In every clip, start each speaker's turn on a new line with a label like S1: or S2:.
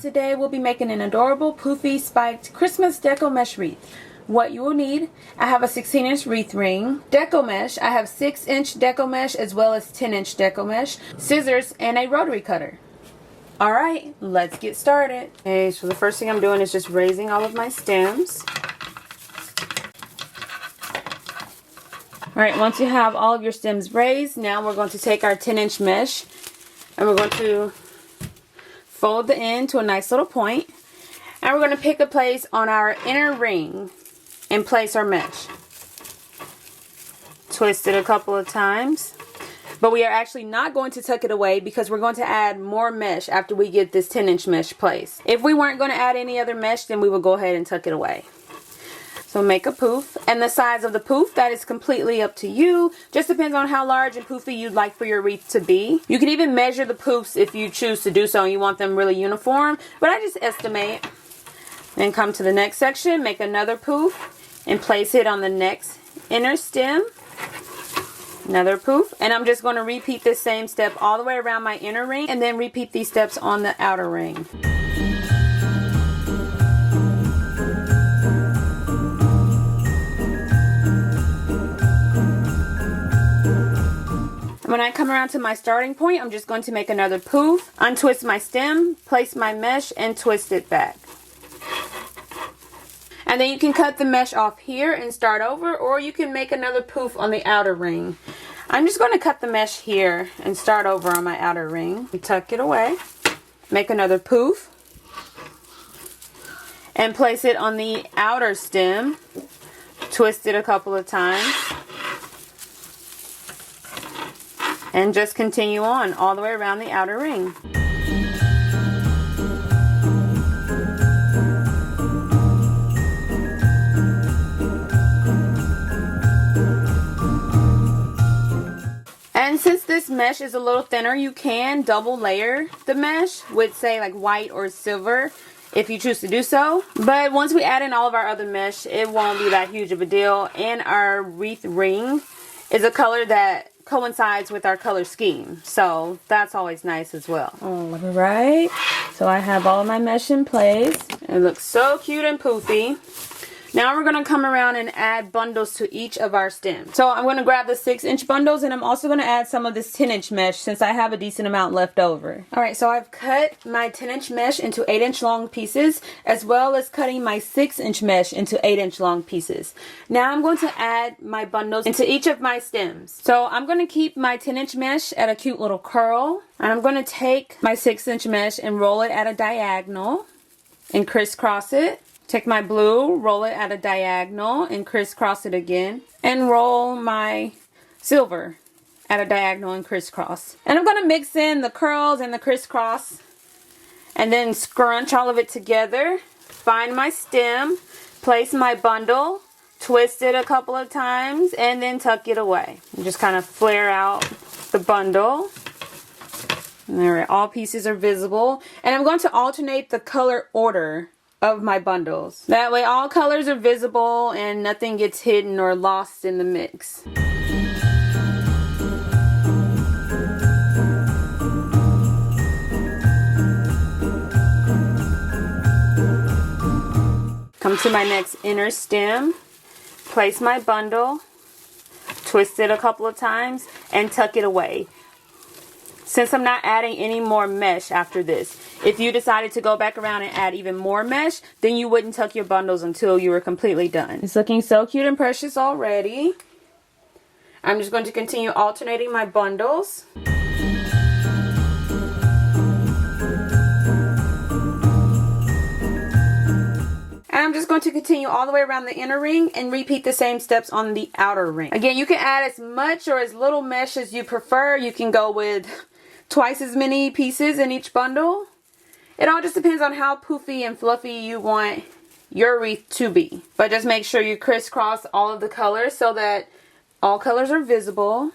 S1: today we'll be making an adorable poofy spiked Christmas deco mesh wreath. What you will need, I have a 16-inch wreath ring, deco mesh, I have 6-inch deco mesh as well as 10-inch deco mesh, scissors, and a rotary cutter. Alright, let's get started. Okay, so the first thing I'm doing is just raising all of my stems. Alright, once you have all of your stems raised, now we're going to take our 10-inch mesh and we're going to fold the end to a nice little point. And we're going to pick a place on our inner ring and place our mesh. Twist it a couple of times. But we are actually not going to tuck it away because we're going to add more mesh after we get this 10-inch mesh placed. If we weren't going to add any other mesh, then we would go ahead and tuck it away. So make a poof, and the size of the poof, that is completely up to you. Just depends on how large and poofy you'd like for your wreath to be. You can even measure the poofs if you choose to do so and you want them really uniform, but I just estimate. Then come to the next section, make another poof, and place it on the next inner stem. Another poof, and I'm just going to repeat this same step all the way around my inner ring, and then repeat these steps on the outer ring. When I come around to my starting point, I'm just going to make another poof, untwist my stem, place my mesh, and twist it back. And then you can cut the mesh off here and start over, or you can make another poof on the outer ring. I'm just going to cut the mesh here and start over on my outer ring. Tuck it away, make another poof, and place it on the outer stem. Twist it a couple of times. And just continue on all the way around the outer ring. And since this mesh is a little thinner, you can double layer the mesh with, say, like white or silver if you choose to do so. But once we add in all of our other mesh, it won't be that huge of a deal. And our wreath ring is a color that coincides with our color scheme, so that's always nice as well. Alright, so I have all of my mesh in place. It looks so cute and poofy. Now we're going to come around and add bundles to each of our stems. So I'm going to grab the 6-inch bundles, and I'm also going to add some of this 10-inch mesh since I have a decent amount left over. Alright, so I've cut my 10-inch mesh into 8-inch long pieces, as well as cutting my 6-inch mesh into 8-inch long pieces. Now I'm going to add my bundles into each of my stems. So I'm going to keep my 10-inch mesh at a cute little curl, and I'm going to take my 6-inch mesh and roll it at a diagonal and crisscross it. Take my blue, roll it at a diagonal, and crisscross it again. And roll my silver at a diagonal and crisscross. And I'm going to mix in the curls and the crisscross. And then scrunch all of it together. Find my stem. Place my bundle. Twist it a couple of times. And then tuck it away. And just kind of flare out the bundle. And there, all pieces are visible. And I'm going to alternate the color order of my bundles. That way all colors are visible and nothing gets hidden or lost in the mix. Come to my next inner stem, place my bundle, twist it a couple of times, and tuck it away. Since I'm not adding any more mesh after this, if you decided to go back around and add even more mesh, then you wouldn't tuck your bundles until you were completely done. It's looking so cute and precious already. I'm just going to continue alternating my bundles. And I'm just going to continue all the way around the inner ring and repeat the same steps on the outer ring. Again, you can add as much or as little mesh as you prefer. You can go with twice as many pieces in each bundle. It all just depends on how poofy and fluffy you want your wreath to be. But just make sure you crisscross all of the colors so that all colors are visible.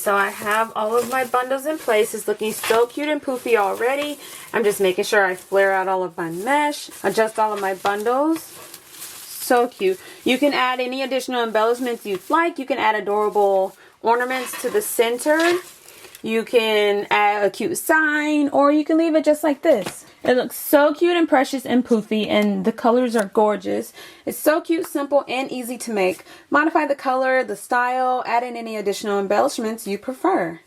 S1: So I have all of my bundles in place. It's looking so cute and poofy already. I'm just making sure I flare out all of my mesh, adjust all of my bundles. So cute. You can add any additional embellishments you'd like. You can add adorable ornaments to the center. You can add a cute sign, or you can leave it just like this. It looks so cute and precious and poofy, and the colors are gorgeous. It's so cute, simple, and easy to make. Modify the color, the style, add in any additional embellishments you prefer.